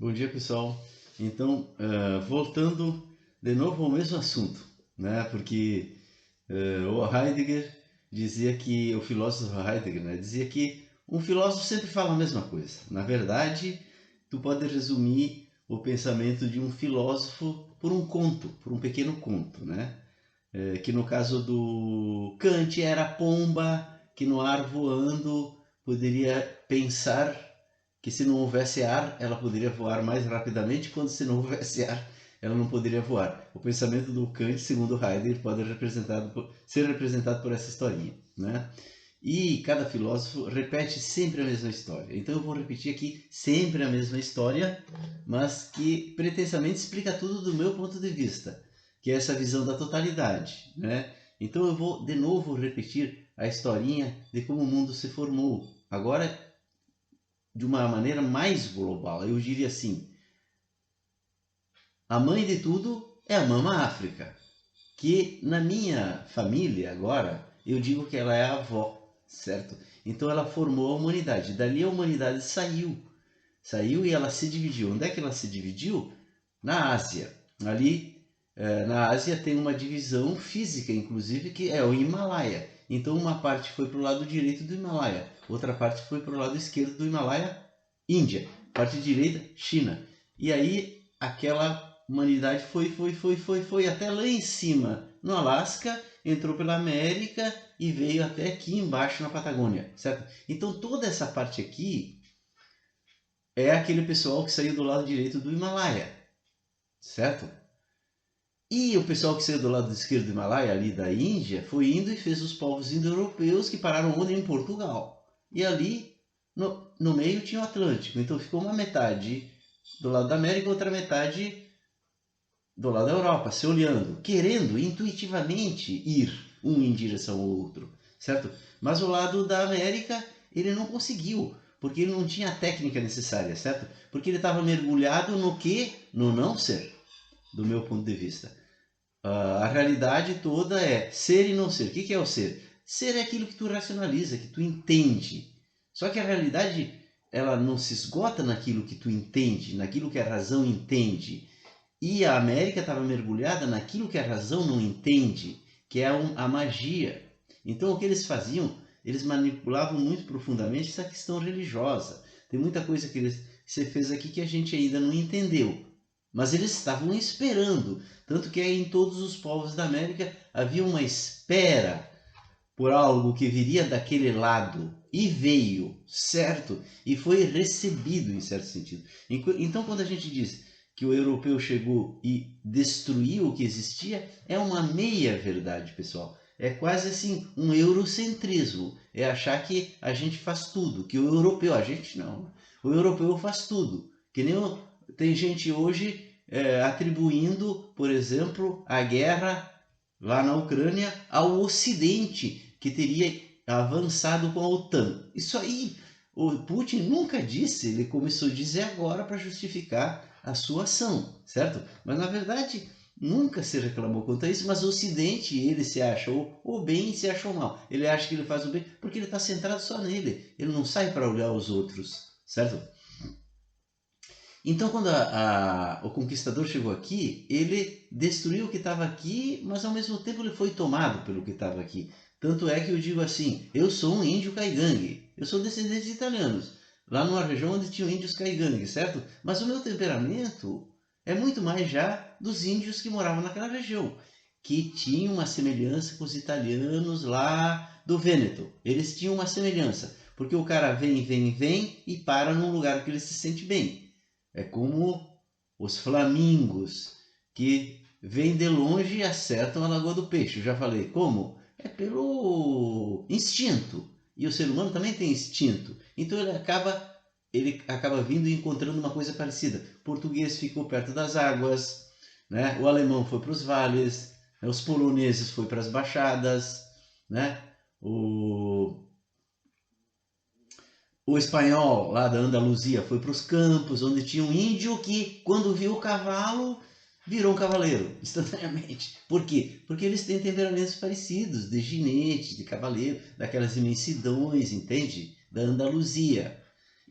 Bom dia, pessoal. Então, voltando de novo ao mesmo assunto, né? Porque o Heidegger dizia que, o filósofo Heidegger, né, dizia que um filósofo sempre fala a mesma coisa. Na verdade, tu pode resumir o pensamento de um filósofo por um conto, por um pequeno conto, né? Que no caso do Kant era a pomba que no ar voando poderia pensar que se não houvesse ar, ela poderia voar mais rapidamente, quando se não houvesse ar, ela não poderia voar. O pensamento do Kant, segundo Heidegger, pode ser representado por essa historinha, né? E cada filósofo repete sempre a mesma história. Então eu vou repetir aqui sempre a mesma história, mas que pretensamente explica tudo do meu ponto de vista, que é essa visão da totalidade, né? Então eu vou de novo repetir a historinha de como o mundo se formou. Agora de uma maneira mais global. Eu diria assim: a mãe de tudo é a Mama África, que na minha família agora eu digo que ela é a avó, certo? Então ela formou a humanidade. Dali a humanidade saiu e ela se dividiu. Onde é que ela se dividiu? Na Ásia. Ali na Ásia tem uma divisão física, inclusive, que é o Himalaia. Então uma parte foi para o lado direito do Himalaia, outra parte foi para o lado esquerdo do Himalaia, Índia, parte direita, China. E aí aquela humanidade foi até lá em cima, no Alasca, entrou pela América e veio até aqui embaixo na Patagônia, certo? Então toda essa parte aqui é aquele pessoal que saiu do lado direito do Himalaia, certo? E o pessoal que saiu do lado esquerdo do Himalaia, ali da Índia, foi indo e fez os povos indo-europeus que pararam onde? Em Portugal. E ali, no meio, tinha o Atlântico. Então ficou uma metade do lado da América, outra metade do lado da Europa, se olhando, querendo intuitivamente ir um em direção ao outro, certo? Mas o lado da América, ele não conseguiu, porque ele não tinha a técnica necessária, certo? Porque ele estava mergulhado no que? No não ser, do meu ponto de vista. A realidade toda é ser e não ser. O que é o ser? Ser é aquilo que tu racionaliza, que tu entende. Só que a realidade, ela não se esgota naquilo que tu entende, naquilo que a razão entende. E a América estava mergulhada naquilo que a razão não entende, que é a magia. Então o que eles faziam? Eles manipulavam muito profundamente essa questão religiosa. Tem muita coisa que você fez aqui que a gente ainda não entendeu. Mas eles estavam esperando. Tanto que em todos os povos da América havia uma espera por algo que viria daquele lado. E veio, certo? E foi recebido em certo sentido. Então quando a gente diz que o europeu chegou e destruiu o que existia, é uma meia verdade, pessoal. É quase assim um eurocentrismo. É achar que a gente faz tudo, que o europeu, a gente não. O europeu faz tudo. Que nem tem gente hoje atribuindo, por exemplo, a guerra lá na Ucrânia ao Ocidente, que teria avançado com a OTAN. Isso aí o Putin nunca disse, ele começou a dizer agora para justificar a sua ação, certo? Mas na verdade nunca se reclamou quanto a isso, mas o Ocidente, ele se acha o bem e se acha o mal. Ele acha que ele faz o bem porque ele está centrado só nele, ele não sai para olhar os outros, certo? Então, quando o conquistador chegou aqui, ele destruiu o que estava aqui, mas ao mesmo tempo ele foi tomado pelo que estava aqui. Tanto é que eu digo assim: eu sou um índio caigangue, eu sou descendente de italianos, lá numa região onde tinham índios caigangue, certo? Mas o meu temperamento é muito mais já dos índios que moravam naquela região, que tinham uma semelhança com os italianos lá do Vêneto. Eles tinham uma semelhança, porque o cara vem e para num lugar que ele se sente bem. É como os flamingos que vêm de longe e acertam a Lagoa do Peixe. Eu já falei como? É pelo instinto. E o ser humano também tem instinto. Então ele acaba vindo e encontrando uma coisa parecida. O português ficou perto das águas, né? O alemão foi para os vales, né? Os poloneses foi para as baixadas, né? O espanhol lá da Andaluzia foi para os campos, onde tinha um índio que, quando viu o cavalo, virou um cavaleiro, instantaneamente. Por quê? Porque eles têm temperamentos parecidos, de ginete, de cavaleiro, daquelas imensidões, entende? Da Andaluzia.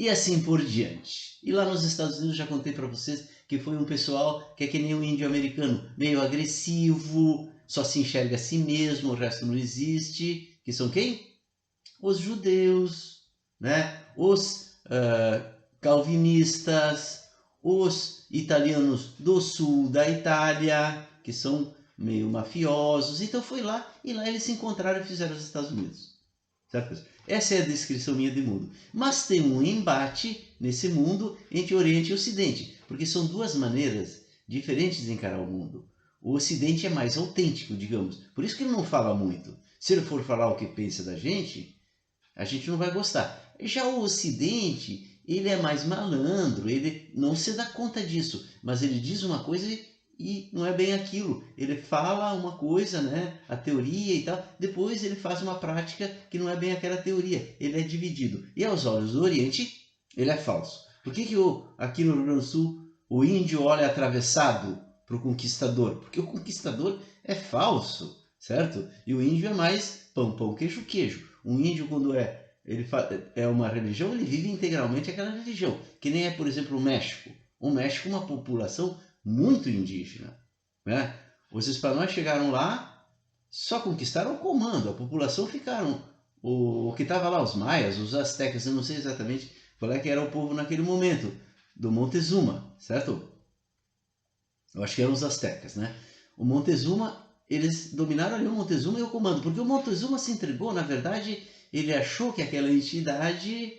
e assim por diante. E lá nos Estados Unidos já contei para vocês que foi um pessoal que é que nem o índio americano, meio agressivo, só se enxerga a si mesmo, o resto não existe, que são quem? Os judeus, né? Os calvinistas, os italianos do sul da Itália, que são meio mafiosos. Então foi lá, e lá eles se encontraram e fizeram os Estados Unidos. Certo? Essa é a descrição minha de mundo. Mas tem um embate nesse mundo entre Oriente e Ocidente, porque são duas maneiras diferentes de encarar o mundo. O Ocidente é mais autêntico, digamos. Por isso que ele não fala muito. Se ele for falar o que pensa da gente, a gente não vai gostar. Já o Ocidente, ele é mais malandro, ele não se dá conta disso, mas ele diz uma coisa e não é bem aquilo. Ele fala uma coisa, né, a teoria e tal, depois ele faz uma prática que não é bem aquela teoria, ele é dividido. E aos olhos do Oriente, ele é falso. Por que aqui no Rio Grande do Sul o índio olha atravessado para o conquistador? Porque o conquistador é falso, certo? E o índio é mais pão, pão, queijo, queijo. Um índio, quando é uma religião, ele vive integralmente aquela religião. Que nem é, por exemplo, o México. O México é uma população muito indígena, né? Os espanhóis chegaram lá, só conquistaram o comando, a população ficaram, o que estava lá, os maias, os astecas, eu não sei exatamente qual é que era o povo naquele momento, do Montezuma, certo? Eu acho que eram os astecas, né? O Montezuma, eles dominaram ali o Montezuma e o comando, porque o Montezuma se entregou, na verdade, ele achou que aquela entidade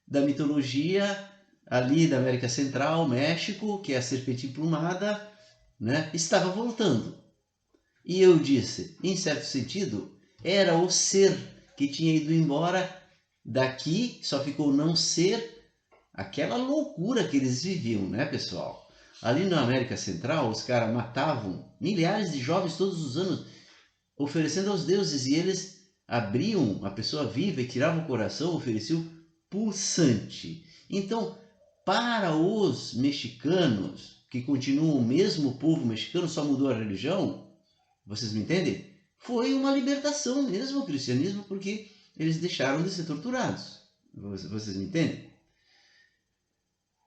da mitologia ali da América Central, México, que é a serpente emplumada, né, estava voltando. E eu disse, em certo sentido, era o ser que tinha ido embora daqui, só ficou não ser aquela loucura que eles viviam, né, pessoal? Ali na América Central, os caras matavam milhares de jovens todos os anos, oferecendo aos deuses, e eles abriam a pessoa viva e tiravam o coração, ofereciam pulsante. Então, para os mexicanos, que continuam o mesmo povo mexicano, só mudou a religião, vocês me entendem? Foi uma libertação mesmo o cristianismo, porque eles deixaram de ser torturados. Vocês me entendem?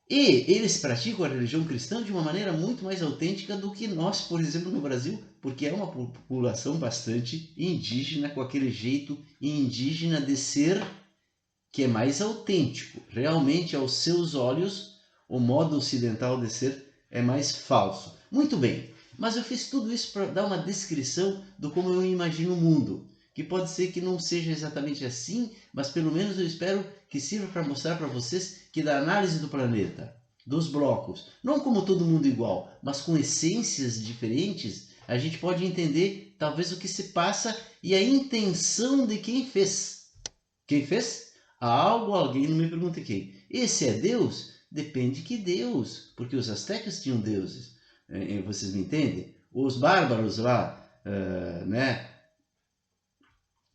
E eles praticam a religião cristã de uma maneira muito mais autêntica do que nós, por exemplo, no Brasil, porque é uma população bastante indígena, com aquele jeito indígena de ser que é mais autêntico. Realmente, aos seus olhos, o modo ocidental de ser é mais falso. Muito bem, mas eu fiz tudo isso para dar uma descrição do como eu imagino o mundo, que pode ser que não seja exatamente assim, mas pelo menos eu espero que sirva para mostrar para vocês que da análise do planeta, dos blocos, não como todo mundo igual, mas com essências diferentes, a gente pode entender talvez o que se passa e a intenção de quem fez. Quem fez? Algo, alguém, não me pergunte quem. Esse é Deus? Depende que Deus, porque os astecas tinham deuses, vocês me entendem? Os bárbaros lá, né,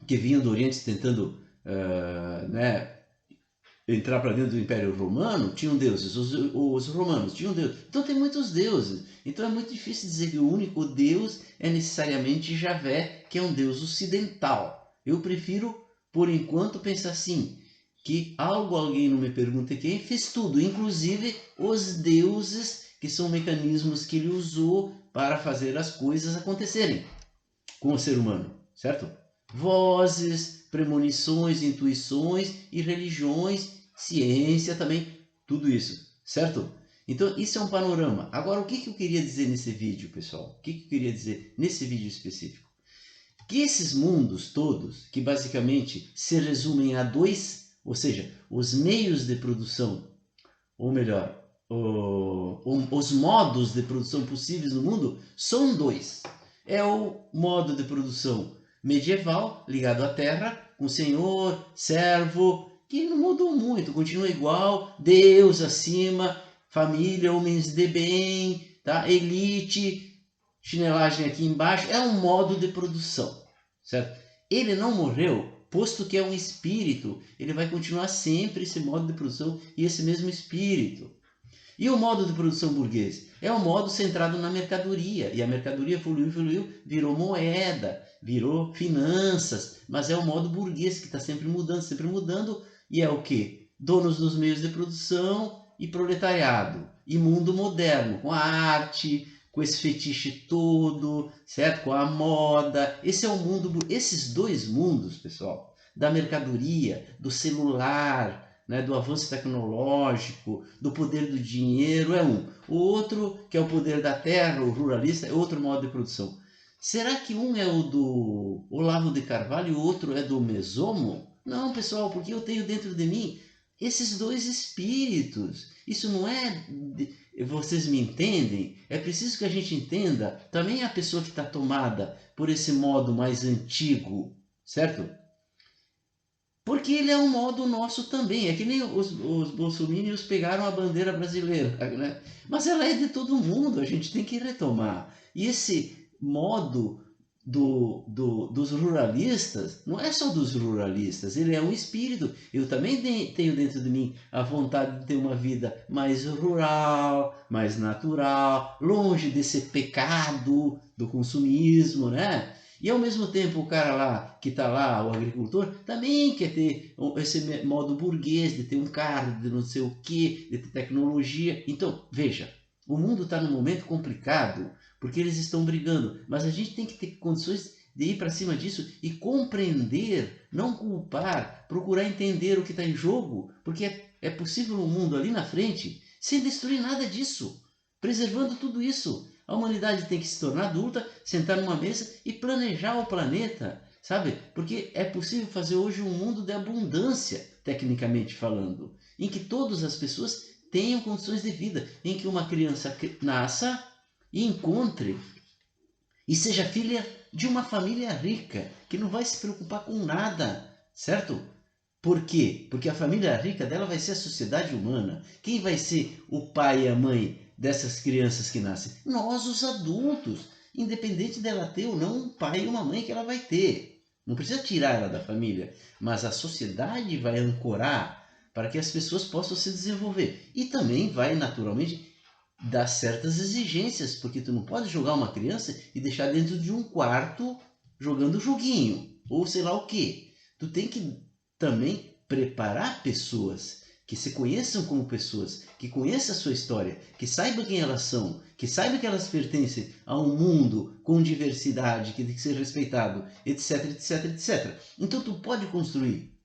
que vinham do Oriente tentando, né, entrar para dentro do Império Romano, tinham deuses, os romanos tinham deuses. Então tem muitos deuses, então é muito difícil dizer que o único Deus é necessariamente Javé, que é um Deus ocidental. Eu prefiro, por enquanto, pensar assim, que algo, alguém, não me pergunte quem, fez tudo, inclusive os deuses, que são mecanismos que ele usou para fazer as coisas acontecerem com o ser humano, certo? Vozes, premonições, intuições e religiões, ciência também, tudo isso, certo? Então, isso é um panorama. Agora, o que eu queria dizer nesse vídeo, pessoal? O que eu queria dizer nesse vídeo específico? Que esses mundos todos, que basicamente se resumem a dois, ou seja, os meios de produção, ou melhor, os modos de produção possíveis no mundo, são dois. É o modo de produção medieval, ligado à terra, com senhor, servo, que não mudou muito, continua igual, Deus acima, família, homens de bem, tá? Elite, chinelagem aqui embaixo, é um modo de produção, certo? Ele não morreu, posto que é um espírito, ele vai continuar sempre esse modo de produção e esse mesmo espírito. E o modo de produção burguês? É um modo centrado na mercadoria, e a mercadoria evoluiu, virou moeda, virou finanças, mas é o modo burguês que está sempre mudando, e é o quê? donos dos meios de produção e proletariado. E mundo moderno, com a arte, com esse fetiche todo, certo? Com a moda. Esse é o mundo, esses dois mundos, pessoal, da mercadoria, do celular, né, do avanço tecnológico, do poder do dinheiro é um. O outro, que é o poder da terra, o ruralista, é outro modo de produção. Será que um é o do Olavo de Carvalho e o outro é do Mesomo? Não, pessoal, porque eu tenho dentro de mim esses dois espíritos. Isso não é... Vocês me entendem? É preciso que a gente entenda também a pessoa que está tomada por esse modo mais antigo, certo? Porque ele é um modo nosso também. É que nem os bolsominions pegaram a bandeira brasileira, né? Mas ela é de todo mundo, a gente tem que retomar. E esse modo dos ruralistas não é só dos ruralistas, ele é um espírito. Eu também tenho dentro de mim a vontade de ter uma vida mais rural, mais natural, longe desse pecado do consumismo, né? E ao mesmo tempo o cara lá, que está lá, o agricultor, também quer ter esse modo burguês de ter um carro, de não sei o que, de ter tecnologia. Então, veja, o mundo está num momento complicado, porque eles estão brigando. Mas a gente tem que ter condições de ir para cima disso e compreender, não culpar, procurar entender o que está em jogo, porque é possível um mundo ali na frente sem destruir nada disso, preservando tudo isso. A humanidade tem que se tornar adulta, sentar numa mesa e planejar o planeta, sabe? Porque é possível fazer hoje um mundo de abundância, tecnicamente falando, em que todas as pessoas tenham condições de vida, em que uma criança nasça e encontre e seja filha de uma família rica, que não vai se preocupar com nada, certo? Por quê? Porque a família rica dela vai ser a sociedade humana. Quem vai ser o pai e a mãe dessas crianças que nascem? Nós, os adultos. Independente dela ter ou não um pai e uma mãe que ela vai ter. Não precisa tirar ela da família, mas a sociedade vai ancorar para que as pessoas possam se desenvolver. E também vai, naturalmente, dar certas exigências, porque tu não pode jogar uma criança e deixar dentro de um quarto jogando joguinho, ou sei lá o que. Tu tem que também preparar pessoas que se conheçam como pessoas, que conheçam a sua história, que saibam quem elas são, que saibam que elas pertencem a um mundo com diversidade, que tem que ser respeitado, etc, etc, etc. Então tu pode construir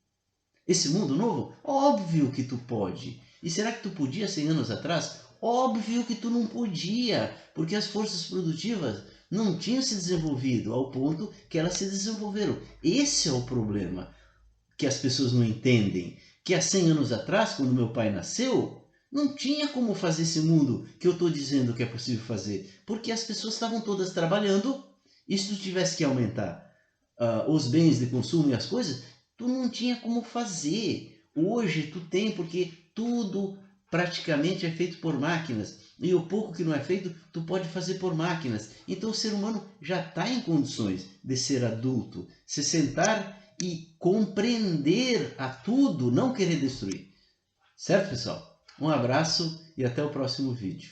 esse mundo novo? Óbvio que tu pode. E será que tu podia 100 anos atrás? Óbvio que tu não podia, porque as forças produtivas não tinham se desenvolvido ao ponto que elas se desenvolveram. Esse é o problema que as pessoas não entendem, que há 100 anos atrás, quando meu pai nasceu, não tinha como fazer esse mundo que eu estou dizendo que é possível fazer, porque as pessoas estavam todas trabalhando, e se tu tivesse que aumentar os bens de consumo e as coisas, tu não tinha como fazer. Hoje tu tem, porque tudo praticamente é feito por máquinas, e o pouco que não é feito, tu pode fazer por máquinas. Então o ser humano já está em condições de ser adulto, se sentar e compreender a tudo, não querer destruir. Certo, pessoal? Um abraço e até o próximo vídeo.